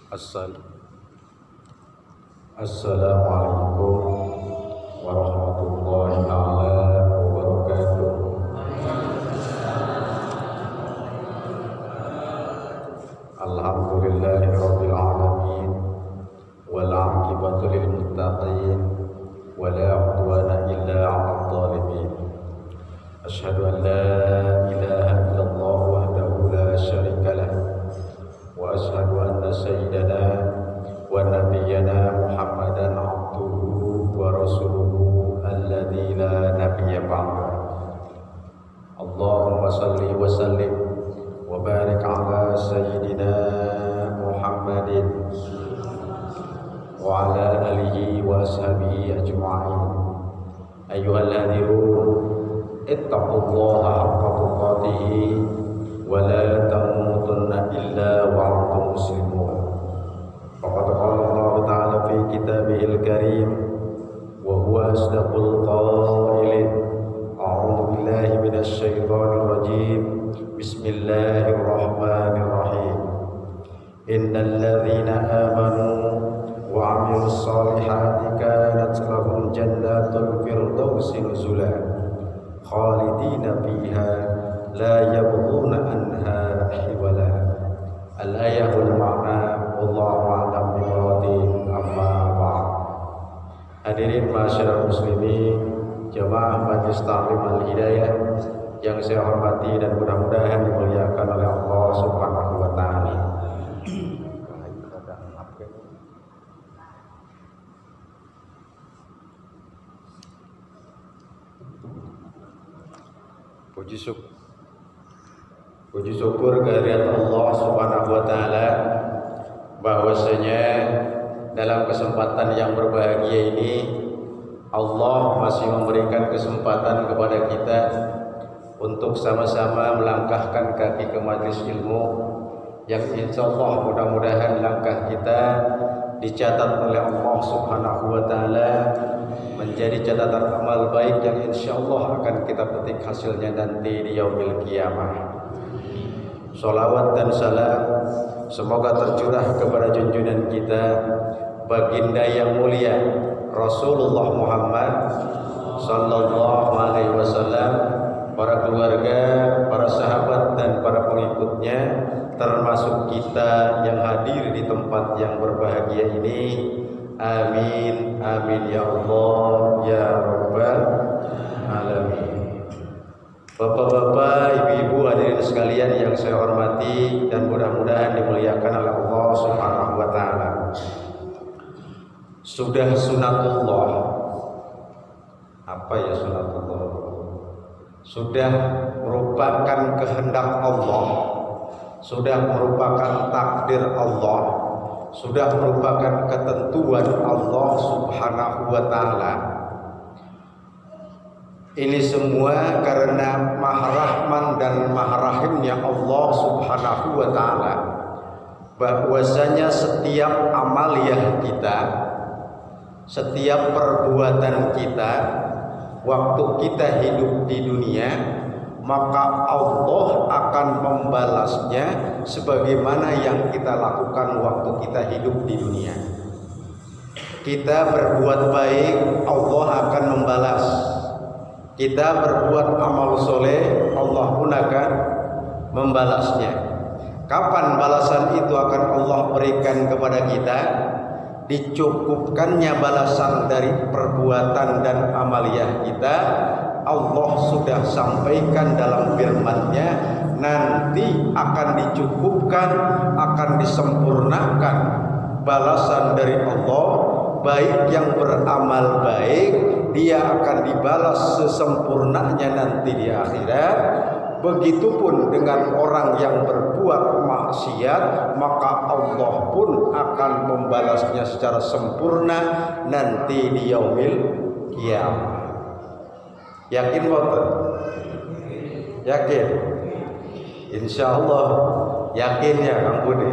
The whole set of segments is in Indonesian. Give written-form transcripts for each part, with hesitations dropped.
Assalamualaikum warahmatullahi taala wabarakatuh. Alhamdulillahi rabbil alamin wal aqibatu lil muttaqin wa la udwana illa 'alal zalimin. Asyhadu an la ilaha illallah wahdahu la syarika lah wa asyhadu anna sayyidana wa nabiyyana Muhammadan abduhu wa rasuluhu alladzi la nabiyya ba'da. Allahumma salli wa sallim wa barik ala sayyidina Muhammadin wa ala alihi wa ashabihi ajma'in. Ayyuhalladzina ittaqullaha haqqa tuqatih wa la tamutunna illa wa antum muslimun. Faqad qala Allah ta'ala fi kitabihil karim wa huwa asdaqul qailin. A'udzu billahi minasy syaithanir rajim. Bismillahirrahmanirrahim. Innal ladzina amanu wa 'amilus shalihati kanat lahum jannatul firdausi nuzula khalidina fiha la yabghuna anha hiwala. Al-ayatul ma'na wallahu a'lam bimuradim. Amma ba'd. Hadirin masyarakat muslimin jamaah Majelis Ta'lim Al-Hidayah yang saya hormati dan mudah-mudahan dimuliakan oleh Allah Subhanahu wa taala. Puji syukur kehadirat Allah Subhanahu wa taala bahwasanya dalam kesempatan yang berbahagia ini Allah masih memberikan kesempatan kepada kita untuk sama-sama melangkahkan kaki ke majelis ilmu yang insyaallah mudah-mudahan langkah kita dicatat oleh Allah Subhanahu wa taala menjadi catatan amal baik yang insyaallah akan kita petik hasilnya nanti di yaumil qiyamah. Sholawat dan salam semoga tercurah kepada junjungan kita baginda yang mulia Rasulullah Muhammad sallallahu alaihi wasallam, para keluarga, para sahabat dan para pengikutnya, termasuk kita yang hadir di tempat yang berbahagia ini. Amin amin ya Allah ya rabbal alamin. Bapak-bapak, ibu-ibu hadirin sekalian yang saya hormati dan mudah-mudahan dimuliakan oleh Allah Subhanahu wa taala. Sudah sunatullah. Apa ya sunatullah? Sudah merupakan kehendak Allah. Sudah merupakan takdir Allah. Sudah merupakan ketentuan Allah Subhanahu wa taala. Ini semua karena Maha Rahman dan Maha Rahimnya Allah Subhanahu wa taala. Bahwasanya setiap amaliyah kita, setiap perbuatan kita, waktu kita hidup di dunia, maka Allah akan membalasnya sebagaimana yang kita lakukan waktu kita hidup di dunia. Kita berbuat baik, Allah akan membalas. Kita berbuat amal soleh, Allah pun akan membalasnya. Kapan balasan itu akan Allah berikan kepada kita? Dicukupkannya balasan dari perbuatan dan amaliyah kita. Allah sudah sampaikan dalam firman-Nya, nanti akan dicukupkan, akan disempurnakan balasan dari Allah. Baik yang beramal baik, dia akan dibalas sesempurnanya nanti di akhirat. Begitupun dengan orang yang berbuat maksiat, maka Allah pun akan membalasnya secara sempurna nanti di yaumil qiyamah. Yakin boten? Yakin? Insyaallah yakin ya Kang Budi.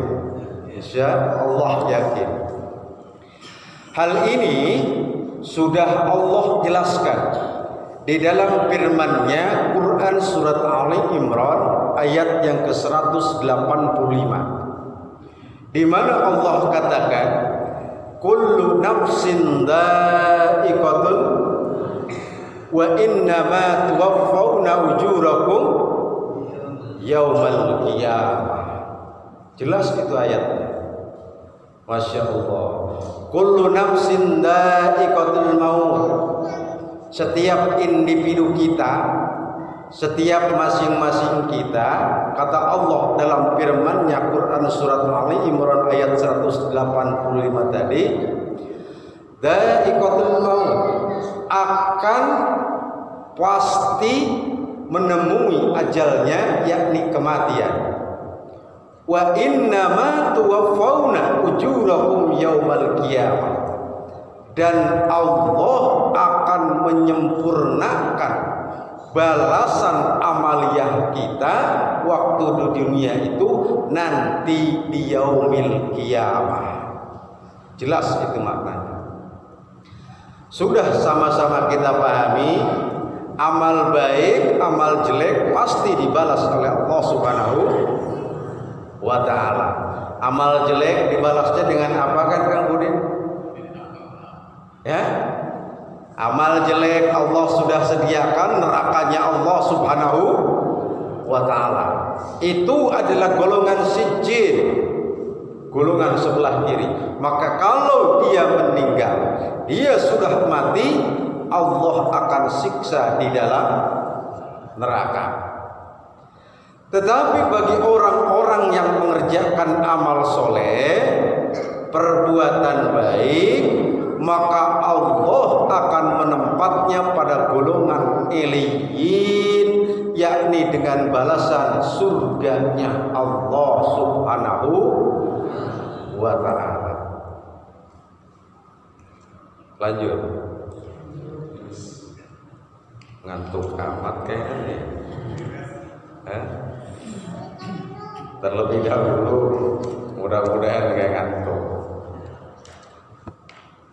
Insyaallah yakin. Hal ini sudah Allah jelaskan di dalam firman-Nya Quran surat Ali Imran ayat yang ke-185. di mana Allah katakan kullu nafsin dha'iqatul wa innama tuwaffawna ujurakum yaumal qiyamah. Jelas itu ayatnya. Masya Allah. Kullu nafsin dha'iqatul maut. Setiap individu kita, setiap masing-masing kita, kata Allah dalam firman-Nya Quran surat Ali Imran ayat 185 tadi, dha'iqatul maut, akan pasti menemui ajalnya, yakni kematian. Wa innama tuwaffawna ujurakum yaumal qiyamah, dan Allah akan menyempurnakan balasan amaliyah kita waktu di dunia itu nanti di yaumil qiyamah. Jelas itu maknanya. Sudah sama-sama kita pahami, amal baik, amal jelek pasti dibalas oleh Allah Subhanahu wa ta'ala. Amal jelek dibalasnya dengan apa kan Kang Budin? Ya, amal jelek Allah sudah sediakan nerakanya Allah Subhanahu wa ta'ala. Itu adalah golongan sijil, golongan sebelah kiri. Maka kalau dia meninggal, dia sudah mati, Allah akan siksa di dalam neraka. Tetapi bagi orang-orang yang mengerjakan amal soleh, perbuatan baik, maka Allah akan menempatnya pada golongan eliyin, yakni dengan balasan surganya Allah Subhanahu wa ta'ala. Lanjut. Ngantuk amat kayaknya. Terlebih dahulu, mudah-mudahan gak ngantuk.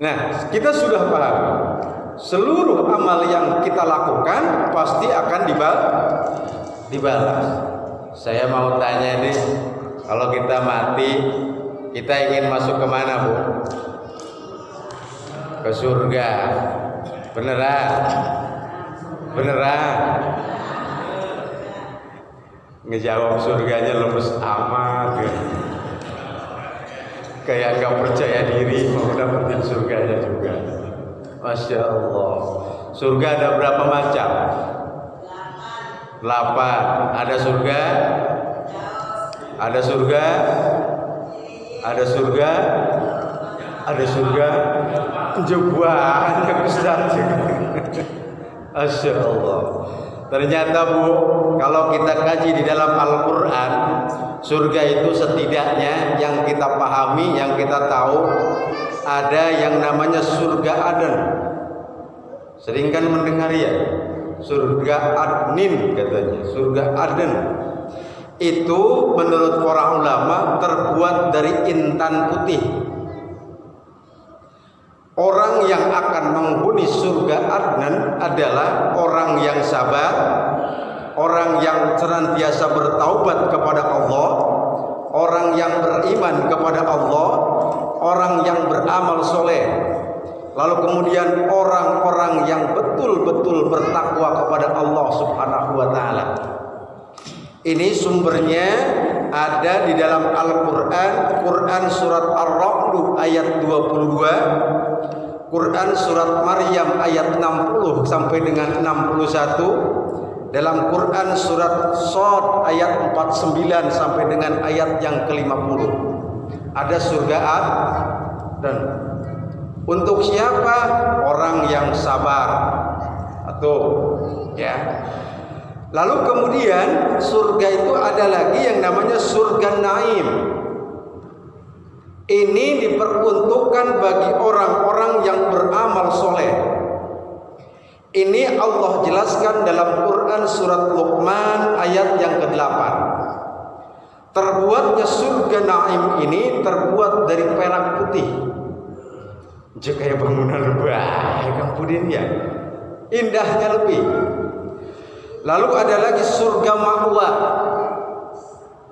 Nah, kita sudah paham, seluruh amal yang kita lakukan pasti akan dibalas. Saya mau tanya nih, kalau kita mati, kita ingin masuk kemana, Bu? Ke surga. Beneran? Beneran? Ngejawab surganya lemes amat ya. Kayak gak percaya diri mau dapetin surganya juga. Masya Allah. Surga ada berapa macam? 8. Ada surga? Ada surga? Ada surga? Ada surga? Jebuan Ustaz. Masya Allah. Ternyata Bu, kalau kita kaji di dalam Al-Quran, surga itu setidaknya yang kita pahami, yang kita tahu, ada yang namanya surga Aden. Sering kan mendengar ya, surga Adnin katanya, surga Aden. Itu menurut para ulama terbuat dari intan putih. Orang yang akan menghuni surga Adnan adalah orang yang sabar, orang yang senantiasa bertaubat kepada Allah, orang yang beriman kepada Allah, orang yang beramal soleh. Lalu kemudian orang-orang yang betul-betul bertakwa kepada Allah Subhanahu wa ta'ala. Ini sumbernya ada di dalam Al-Quran, Quran surat Ar-Ra'd ayat 22, Quran surat Maryam ayat 60 sampai dengan 61, dalam Quran surat Shad ayat 49 sampai dengan ayat yang ke-50. Ada surga dan untuk siapa? Orang yang sabar. Atau ya. Lalu kemudian surga itu ada lagi yang namanya surga Naim. Ini diperuntukkan bagi orang-orang yang beramal soleh. Ini Allah jelaskan dalam Quran surat Luqman ayat yang ke-8. Terbuatnya surga Naim ini terbuat dari perak putih. Kayak bangunan lebah, kemudian ya indahnya lebih. Lalu ada lagi surga Ma'wa.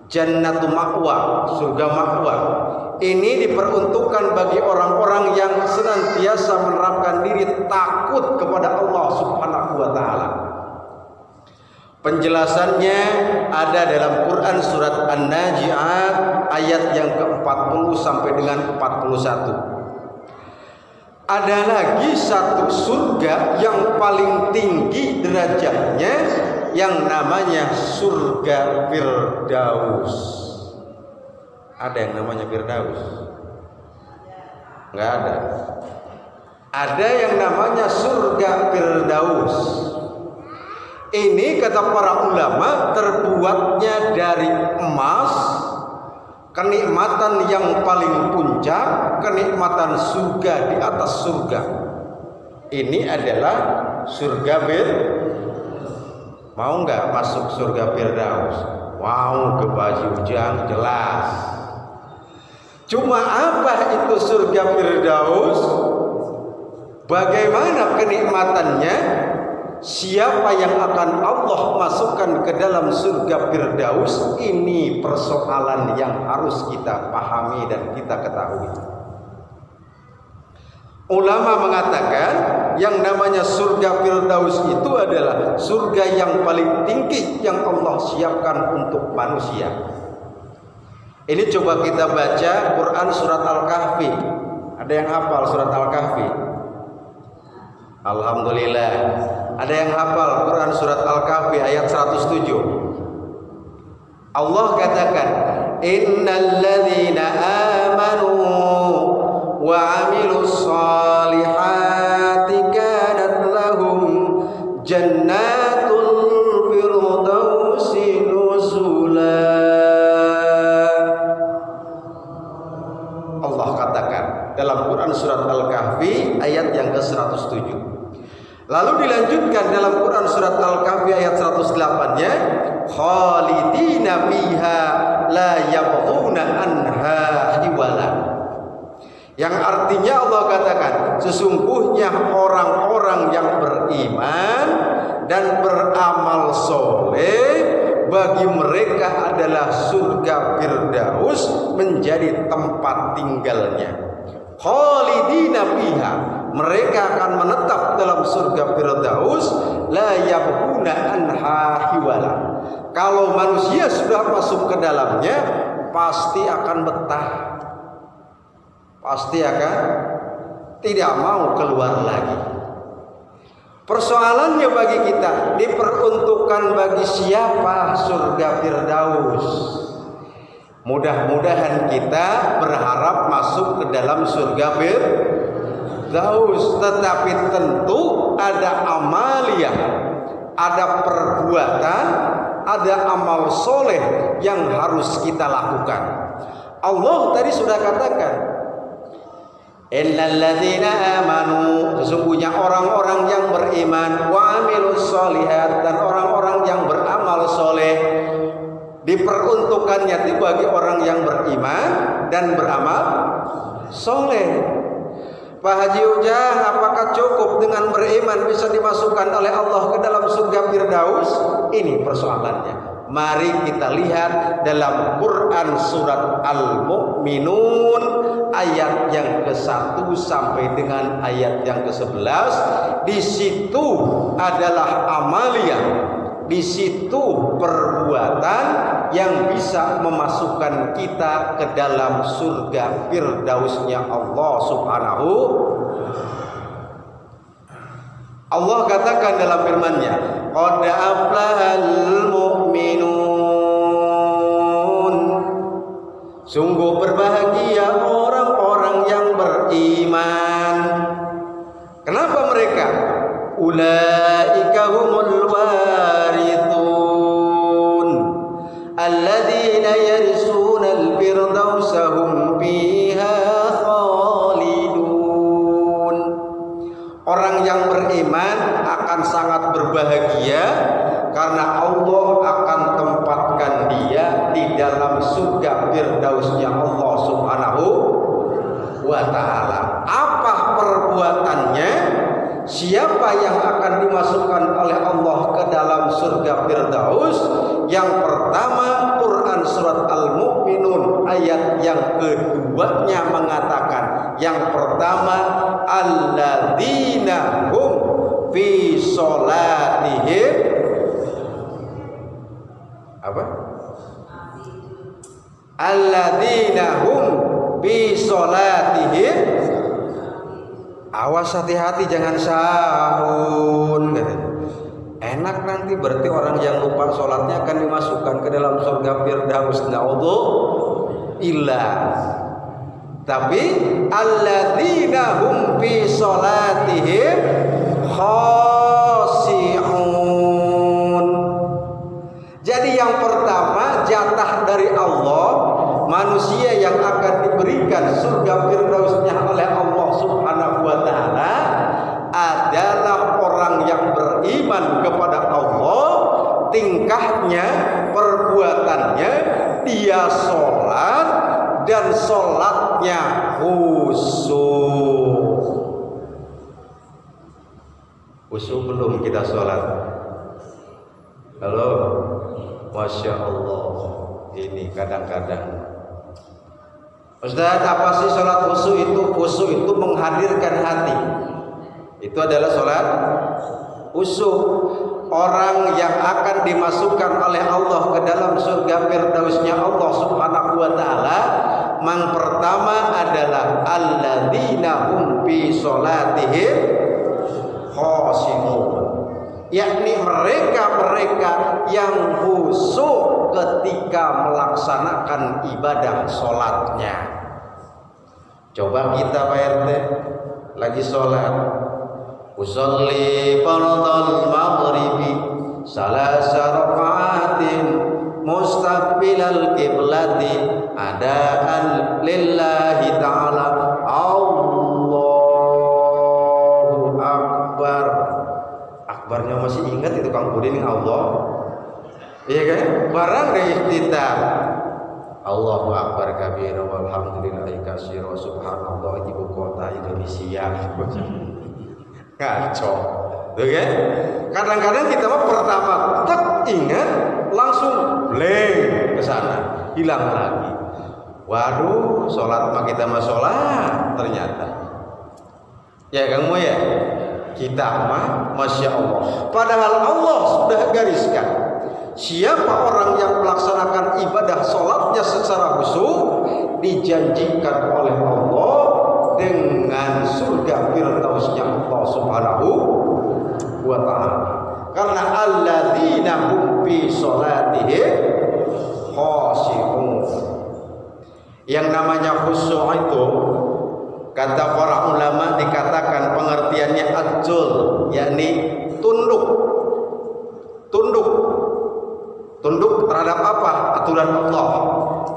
Jannatu ma'wa, surga ma'wa. Ini diperuntukkan bagi orang-orang yang senantiasa menerapkan diri takut kepada Allah Subhanahu wa taala. Penjelasannya ada dalam Quran surat An-Naji'at ayat yang ke-40 sampai dengan 41. Ada lagi satu surga yang paling tinggi derajatnya, yang namanya surga Firdaus. Ada yang namanya Firdaus? Enggak ada. Ada yang namanya surga Firdaus. Ini kata para ulama terbuatnya dari emas. Kenikmatan yang paling puncak, kenikmatan surga di atas surga. Ini adalah surga Firdaus. Mau nggak masuk surga Firdaus? Mau ke Baju Ujang, jelas. Cuma apa itu surga Firdaus? Bagaimana kenikmatannya? Siapa yang akan Allah masukkan ke dalam surga Firdaus? Ini persoalan yang harus kita pahami dan kita ketahui. Ulama mengatakan yang namanya surga Firdaus itu adalah surga yang paling tinggi yang Allah siapkan untuk manusia. Ini coba kita baca Quran surat Al-Kahfi. Ada yang hafal surat Al-Kahfi? Alhamdulillah. Ada yang hafal Quran surat Al-Kahfi ayat 107. Allah katakan, innal ladzina amanu wa 'amilus shalihati kanat lahum jannatul firdausi nuzula. Allah katakan dalam Quran surat Al-Kahfi ayat yang ke-107. Lalu dilanjutkan dalam Quran surat Al-Kahfi ayat 108-nya, khalidina fiha la yabghuna anha hiwala. Yang artinya Allah katakan, sesungguhnya orang-orang yang beriman dan beramal soleh, bagi mereka adalah surga Firdaus menjadi tempat tinggalnya. Khalidina fiha, mereka akan menetap dalam surga Firdaus, la yabghuna anha hiwala. Kalau manusia sudah masuk ke dalamnya, pasti akan betah, pasti akan tidak mau keluar lagi. Persoalannya bagi kita, diperuntukkan bagi siapa surga Firdaus? Mudah-mudahan kita berharap masuk ke dalam surga Firdaus, tetapi tentu ada amaliyah, ada perbuatan, ada amal soleh yang harus kita lakukan. Allah tadi sudah katakan, innal ladzina amanu, sesungguhnya orang-orang yang beriman, wa 'amilus sholihat, dan orang-orang yang beramal soleh. Diperuntukannya bagi orang yang beriman dan beramal soleh. Pak Haji Ujang, apakah cukup dengan beriman bisa dimasukkan oleh Allah ke dalam surga Firdaus? Ini persoalannya. Mari kita lihat dalam Quran surat Al-Mu'minun ayat yang ke-1 sampai dengan ayat yang ke-11. Di situ adalah amaliyah, di situ perbuatan yang bisa memasukkan kita ke dalam surga Firdausnya Allah Subhanahu. Allah katakan dalam firman-Nya, qad aflahal mu'minun, sungguh berbahagia orang-orang yang beriman. Kenapa mereka? Ulaika humul warithun alladzina yarisunal firdausa hum fiha khalidun. Orang yang beriman akan sangat berbahagia karena Allah akan tempatkan dia di dalam surga Firdausnya Allah Subhanahu wa ta'ala. Apa perbuatannya? Siapa yang akan dimasukkan oleh Allah ke dalam surga Firdaus? Yang pertama, Quran surat Al-Mu'minun ayat yang keduanya mengatakan, yang pertama, alladzina hum fi sholatihim apa? Alladzina hum fi sholatihim, awas hati-hati jangan sahun katanya. Enak nanti berarti orang yang lupa sholatnya akan dimasukkan ke dalam surga Firdaus. Na'udzubillah. Tapi alladzina hum fi sholatihim khashi'un. Jadi yang pertama, jatah dari Allah, manusia yang akan diberikan surga Firdausnya oleh Allah Subhanahu wa taala adalah orang yang beriman kepada Allah, tingkahnya, perbuatannya, dia sholat dan sholatnya khusyuk. Khusyuk belum kita sholat? Halo, Masya Allah. Ini kadang-kadang, Ustaz, apa sih sholat khusyuk itu? Khusyuk itu menghadirkan hati. Itu adalah sholat khusyuk. Orang yang akan dimasukkan oleh Allah ke dalam surga Firdausnya Allah Subhanahu wa taala, yang pertama adalah alladzina hum fi sholatihim khashi'un, yakni mereka-mereka yang khusyuk ketika melaksanakan ibadah sholatnya. Coba kita Pak RT lagi sholat, usolli fardal maghribi salasa raka'atin mustaqbilal qiblati adaan lillahi ta'ala, Allahu akbar. Akbarnya masih ingat itu Kang Budin, Allah, iya kan? Barang deh iftitah, Allahu akbar kabira walhamdulillahi katsira subhanallah ibu kota Indonesia. Ngaco, tuh kan? Kadang-kadang kita mah pertama tak ingat, langsung blank ke sana, hilang lagi. Waduh, sholat mah kita mah sholat ternyata. Ya kamu ya, kita mah Masya Allah. Padahal Allah sudah gariskan, siapa orang yang melaksanakan ibadah sholatnya secara khusyuk dijanjikan oleh Allah dengan surga Firdausnya Allah Subhanahu wa taala. Karena alladzina hum fi sholatihim khashi'un. Yang namanya khusyuk itu, kata para ulama, dikatakan pengertiannya ajul, yakni tunduk. Tunduk terhadap apa? Aturan Allah.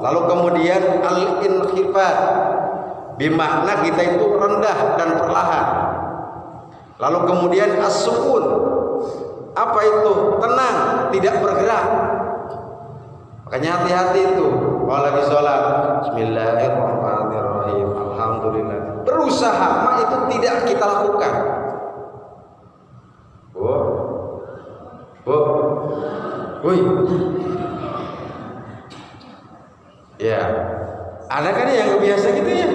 Lalu kemudian al-inkhifad, bermakna kita itu rendah dan perlahan. Lalu kemudian as-sukun, apa itu? Tenang, tidak bergerak. Makanya hati-hati itu kalau lagi sholat, bismillahirrahmanirrahim, alhamdulillah, berusaha mah itu tidak kita lakukan. Woi, ya, ada kan yang biasa gitu ya,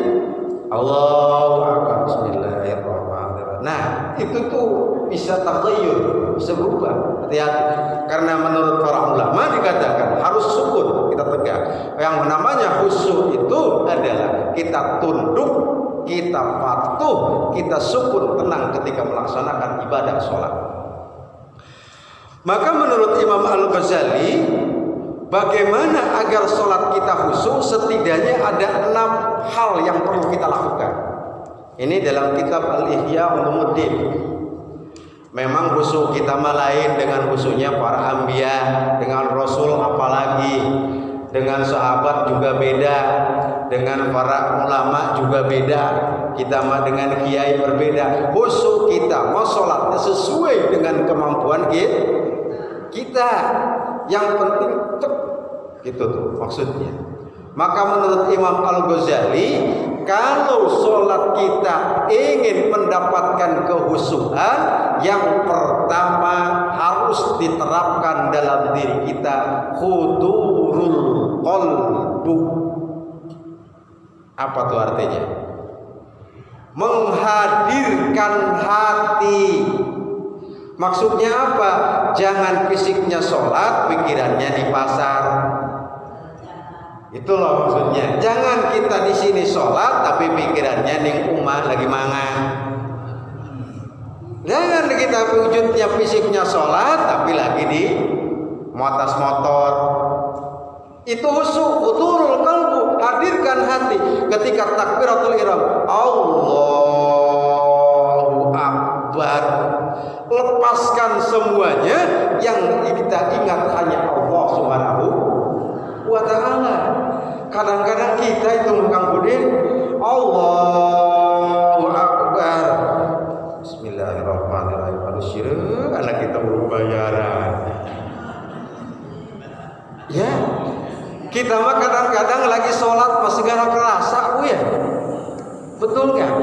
Allahu akbar, bismillahirrahmanirrahim. Nah, itu tuh bisa taghayyur, bisa berubah. Hati-hati, karena menurut para ulama dikatakan harus sukun, kita tegak. Yang namanya khusyuk itu adalah kita tunduk, kita patuh, kita sukun, tenang ketika melaksanakan ibadah sholat. Maka menurut Imam Al-Ghazali, bagaimana agar sholat kita khusyuk? Setidaknya ada 6 hal yang perlu kita lakukan. Ini dalam kitab Al-Ihya Ulumuddin. Memang khusyuk kita mah lain dengan khusyuknya para anbiya, dengan Rasul apalagi, dengan sahabat juga beda, dengan para ulama juga beda. Kita mah dengan kiai berbeda. Khusyuk kita mau sholatnya sesuai dengan kemampuan kita. Yang penting gitu tuh maksudnya. Maka menurut Imam Al-Ghazali, kalau sholat kita ingin mendapatkan kehusuan, yang pertama harus diterapkan dalam diri kita hudurul qalbu. Apa tuh artinya? Menghadirkan hati. Maksudnya apa? Jangan fisiknya sholat, pikirannya di pasar. Itulah maksudnya. Jangan kita di sini sholat, tapi pikirannya ning umah lagi mangan. Jangan kita wujudnya fisiknya sholat, tapi lagi di motas motor. Itu husu, uturul qalbu, hadirkan hati ketika takbiratul ihram. Allahu Akbar. Lepaskan semuanya, yang kita ingat hanya Allah Subhanahu wa ta'ala. Kadang-kadang kita itu Kang Budin, Allahu Akbar, Bismillahirrahmanirrahim, aduh anak kita belum bayaran. Ya, kita mah kadang-kadang lagi sholat masih gak kerasa, ya, betul nggak?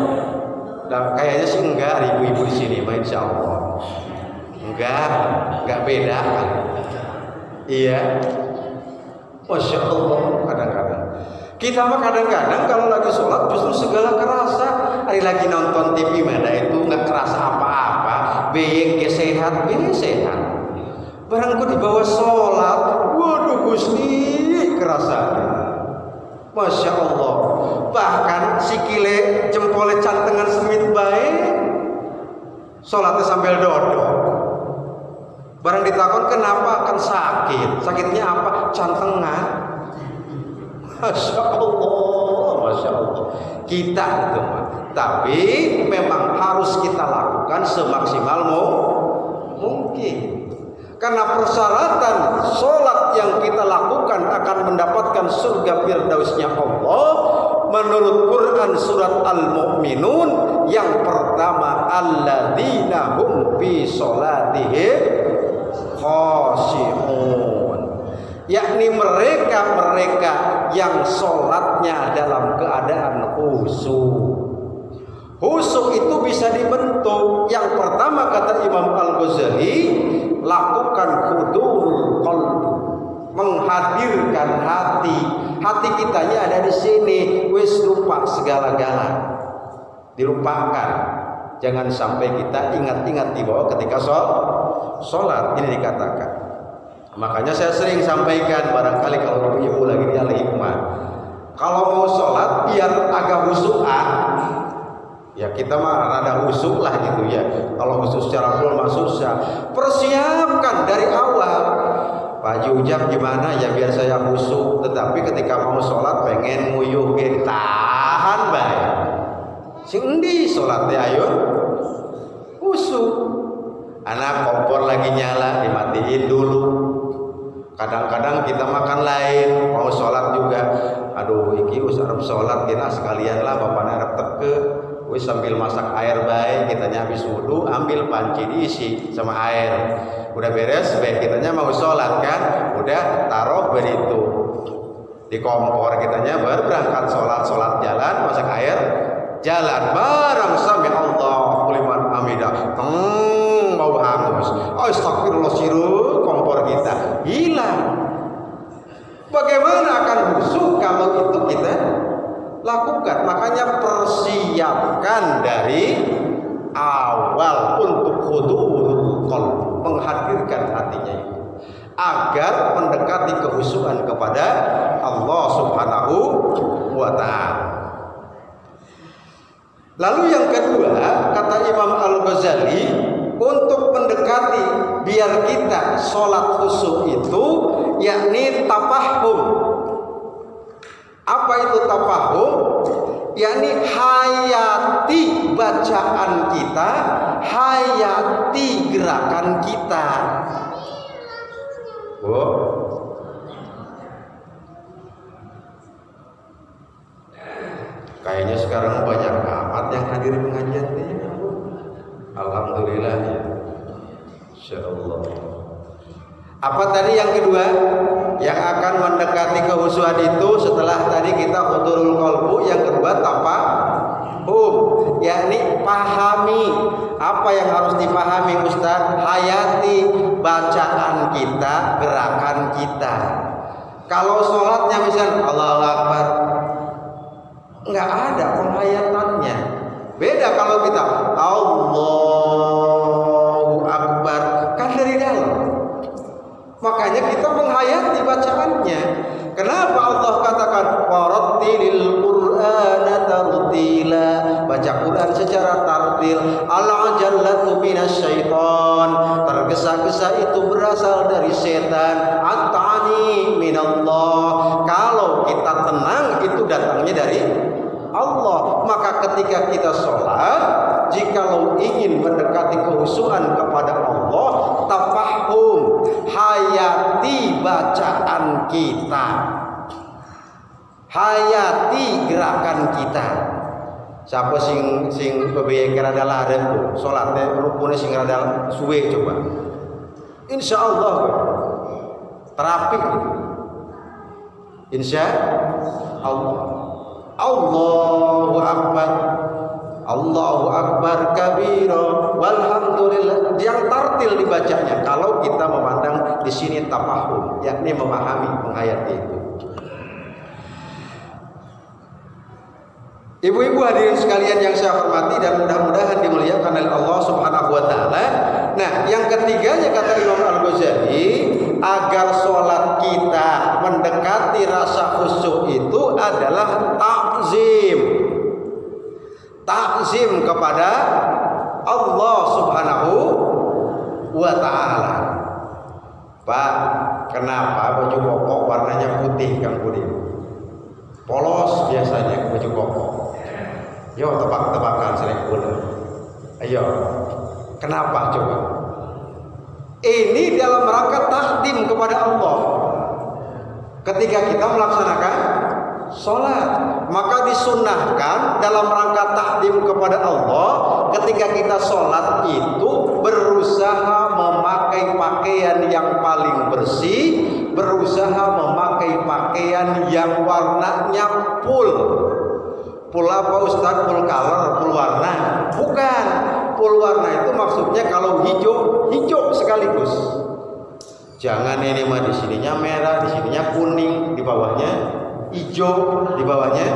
Nah, kayaknya sih enggak, ibu-ibu di sini, insya Allah enggak beda kan? Iya, masya Allah. Kadang-kadang kita mah kadang-kadang kalau lagi sholat justru segala kerasa. Hari lagi nonton TV mana itu nggak kerasa apa-apa, beyek sehat, sehat. Barangku di bawah sholat, waduh Gusti kerasa. Masya Allah. Bahkan sikile jempolnya cantengan semit baik, sholatnya sambil dodok. Barang ditakon kenapa? Kan sakit. Sakitnya apa? Cantengan. Masya Allah, Masya Allah. Kita itu, tapi memang harus kita lakukan semaksimal mungkin. Karena persyaratan sholat yang kita lakukan akan mendapatkan surga firdausnya Allah. Menurut Quran surat Al-Mu'minun, yang pertama alladzina hum fi sholatihim khashi'un, yakni mereka yang sholatnya dalam keadaan khusyuk. Khusyuk itu bisa dibentuk. Yang pertama kata Imam Al-Ghazali, lakukan hudurul qalbi, menghadirkan hati. Hati kitanya ada di sini, wis lupa segala-gala, dilupakan. Jangan sampai kita ingat-ingat di bawah ketika sholat. Ini dikatakan. Makanya saya sering sampaikan, barangkali kalau ibu lagi di al-hikmah, kalau mau sholat biar agak khusyukan. Ya kita mah rada husuk lah gitu ya. Kalau husuk secara full mah susah. Persiapkan dari awal. Pak Ujang gimana ya biar saya husuk, tetapi ketika mau sholat pengen nguyuh ge tahan bae. Sing endi sholatnya ayo husuk. Anak kompor lagi nyala dimatiin dulu. Kadang-kadang kita makan lain, mau sholat juga. Aduh iki us arep sholat kena sekalian lah bapaknya arep teke. Wis sambil masak air baik, kitanya habis wudu, ambil panci diisi sama air. Udah beres, baik kitanya mau sholat kan, udah taruh beritu di kompor, kitanya baru berangkat sholat jalan, masak air, jalan bareng sami Allah liman hamidah. Mau hangus, astagfirullah siru, kompor kita hilang. Bagaimana akan khusyuk kalau itu kita lakukan? Makanya persiapkan dari awal untuk hudurul qalb, menghadirkan hatinya itu agar mendekati kekhusyukan kepada Allah Subhanahu wa ta'ala. Lalu yang kedua, kata Imam Al-Ghazali, untuk mendekati biar kita sholat khusyuk itu yakni tafahum. Apa itu tafahum? Yakni hayati bacaan kita, hayati gerakan kita. Oh. Kayaknya sekarang banyak amat yang hadir pengajian ini. Alhamdulillah ya. Insyaallah. Apa tadi yang kedua? Yang akan mendekati kehusuan itu setelah tadi kita hudurul qalbu, yang kedua tafahum, yakni pahami. Apa yang harus dipahami Ustaz? Hayati bacaan kita, gerakan kita. Kalau sholatnya misalnya Allahu Akbar, nggak ada penghayatannya. Beda kalau kita Allahu Akbar, kan dari dalam. Makanya kita menghayati bacaannya. Kenapa Allah katakan warattilil Qur'ana tartila, baca Quran secara tartil. Al-ajallatu minasyaiton, tergesa-gesa itu berasal dari setan. At-tani minallah, kalau kita tenang itu datangnya dari Allah. Maka ketika kita sholat, jikalau ingin mendekati kehusuan kepada Allah, tafahum, hayati bacaan kita, hayati gerakan kita. Siapa sing bebeya kira adalah ada tuh sholatnya rukunnya sing rada suwe coba, insya Allah terapi, insya Allah. Allahu Akbar, Allahu Akbar kabira, walhamdulillah, yang tartil dibacanya. Kalau kita memandang di sini tafahum, yakni memahami, menghayati itu. Ibu-ibu hadirin sekalian yang saya hormati dan mudah-mudahan dimuliakan oleh Allah Subhanahu wa taala. Nah, yang ketiganya kata Imam Al-Ghazali, agar sholat kita mendekati rasa khusyuk itu adalah takzim. Takzim kepada Allah Subhanahu wa taala. Pak, kenapa baju koko warnanya putih, Kang Budi? Polos biasanya baju koko. Yo, tebak-tebakan sering boleh. Ayo, kenapa coba? Ini dalam rangka takdim kepada Allah. Ketika kita melaksanakan sholat, maka disunnahkan dalam rangka takdim kepada Allah. Ketika kita sholat itu berusaha memakai pakaian yang paling bersih, berusaha memakai pakaian yang warnanya full. Full apa Ustaz? Full color, full warna? Bukan. Full warna itu maksudnya kalau hijau, hijau sekaligus. Jangan ini mah di sininya merah, di sininya kuning, di bawahnya hijau, di bawahnya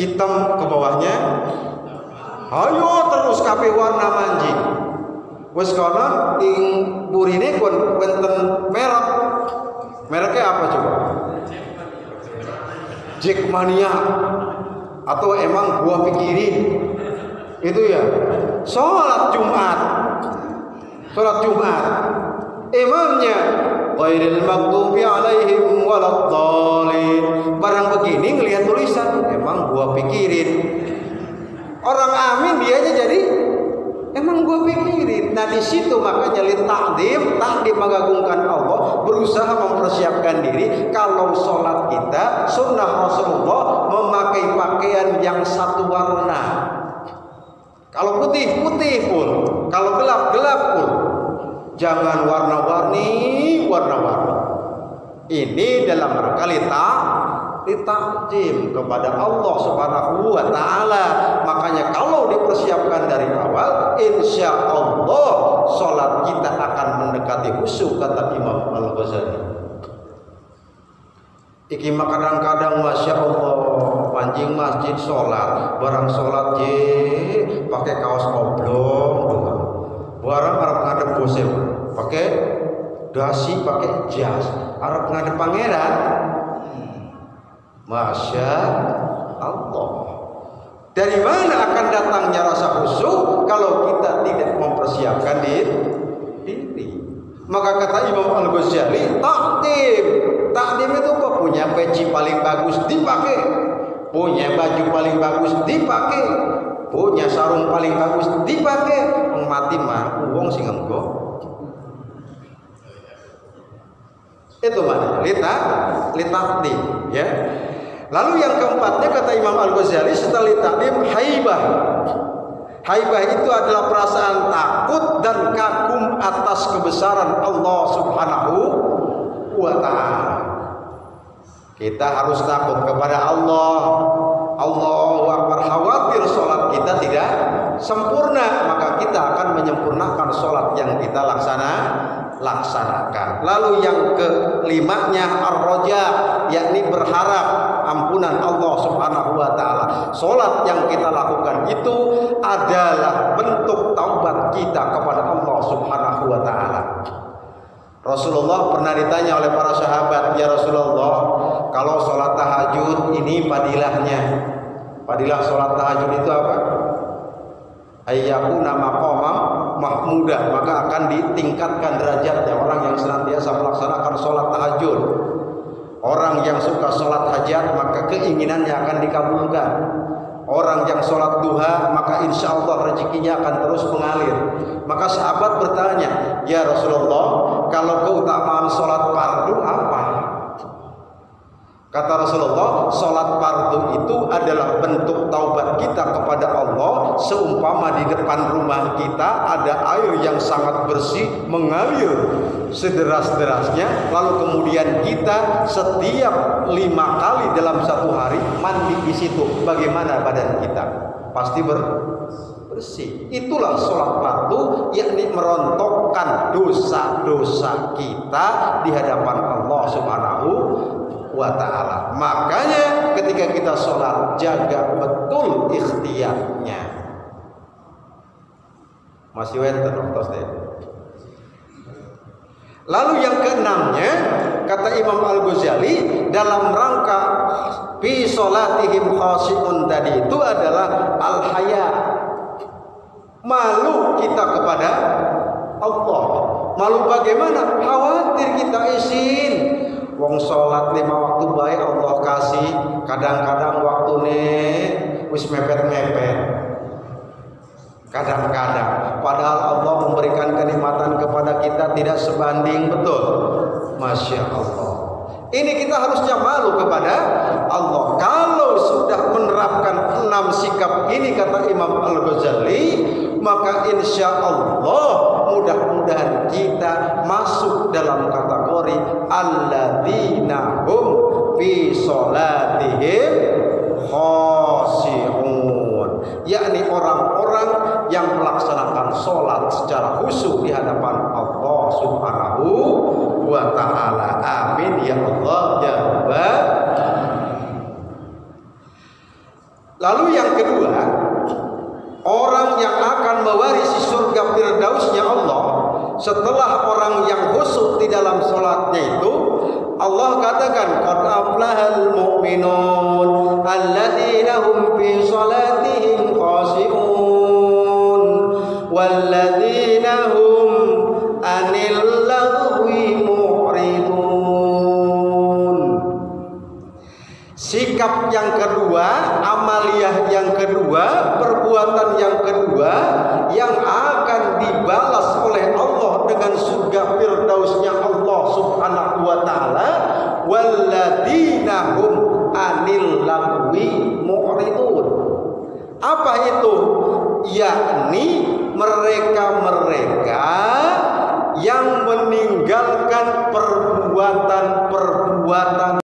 hitam, ke bawahnya. Ayo terus kabeh warna manjing. Wes kono ing burine wonten merek. Mereknya apa coba? Jackmania. Atau emang gua pikirin itu ya sholat Jumat, imamnya ghairil maghdubi alaihim waladdallin. Barang begini ngelihat tulisan, emang gua pikirin. Orang amin dia aja jadi emang gua pikirin. Nah di situ makanya takdim mengagungkan Allah, berusaha mempersiapkan diri. Kalau sholat kita sunnah Rasulullah memakai pakaian yang satu warna. Kalau putih pun, kalau gelap pun. Jangan warna-warni. Ini dalam rangka litakdim kepada Allah Subhanahu wa taala. Makanya kalau dipersiapkan dari awal, insya Allah sholat kita akan mendekati khusyuk, kata Imam Al-Ghazali. Iki mah kadang-kadang masya Allah panjing masjid sholat, barang sholat pakai kaos oblong, barang arep ngadep bosem pakai dasi, pakai jas, arep ngadep pangeran. Masya Allah. Dari mana akan datangnya rasa khusyuk kalau kita tidak mempersiapkan diri? Maka kata Imam Al-Ghazali, takdim itu apa? Punya peci paling bagus dipakai, punya baju paling bagus dipakai, punya sarung paling bagus dipakai. Mati mah wong sing engko. Itu mana? Litakdim, ya. Lalu yang keempatnya kata Imam Al-Ghazali setelah takdim, haibah. Haibah itu adalah perasaan takut dan kagum atas kebesaran Allah Subhanahu wa taala. Kita harus takut kepada Allah. Allahu Akbar, khawatir sholat kita tidak sempurna, maka kita akan menyempurnakan sholat yang kita laksanakan. laksanakan. Lalu yang kelimanya ar-raja, yakni berharap ampunan Allah Subhanahu wa taala. Salat yang kita lakukan itu adalah bentuk taubat kita kepada Allah Subhanahu wa taala. Rasulullah pernah ditanya oleh para sahabat, "Ya Rasulullah, kalau salat tahajud ini fadilahnya. Fadilah salat tahajud itu apa?" Ayyakuna maqamam mahmudah, maka akan ditingkatkan derajatnya orang yang senantiasa melaksanakan salat tahajud. Orang yang suka sholat hajat maka keinginannya akan dikabulkan. Orang yang sholat duha maka insya Allah rezekinya akan terus mengalir. Maka sahabat bertanya, "Ya Rasulullah, kalau keutamaan sholat fardu apa?" Kata Rasulullah, sholat fardu itu adalah bentuk taubat kita kepada Allah. Seumpama di depan rumah kita ada air yang sangat bersih mengalir sederas-derasnya, lalu kemudian kita setiap 5 kali dalam satu hari mandi di situ, bagaimana badan kita? Pasti bersih. Itulah sholat fardu, yakni merontokkan dosa-dosa kita di hadapan Allah Subhanahu wa ta'ala. Makanya ketika kita sholat, jaga betul ikhtiarnya. Masih wenten deh. Lalu yang keenamnya, kata Imam Al-Ghazali, dalam rangka fi sholatihim khashi'un tadi itu adalah al-haya, malu kita kepada Allah. Malu bagaimana? Khawatir kita izin. Wong sholat 5 waktu baik Allah kasih, kadang-kadang waktu nih wis mepet-mepet. Kadang-kadang padahal Allah memberikan kenikmatan kepada kita tidak sebanding, betul. Masya Allah. Ini kita harusnya malu kepada Allah. Kalau sudah menerapkan 6 sikap ini, kata Imam Al-Ghazali, maka insya Allah mudah-mudahan kita masuk dalam kategori alladzina hum fi sholatihim khashi'un, yakni orang-orang yang melaksanakan sholat secara khusyuk di hadapan Allah Subhanahu wa ta'ala. Amin ya Allah ya Rabbal. Lalu yang kedua, orang yang akan mewarisi surga firdausnya Allah setelah orang yang khusyuk di dalam sholatnya itu, Allah katakan qad aflahal mu'minun alladzina hum fi sholatihim khashi'un walladzina hum anil lagwi mu'ridun. Sikap yang kedua, amaliyah yang kedua, perbuatan yang kedua yang akan dibalas oleh Allah dengan surga firdausnya Allah Subhanahu wa ta'ala, walladzina hum anil lagwi mu'ridun. Apa itu? Yakni mereka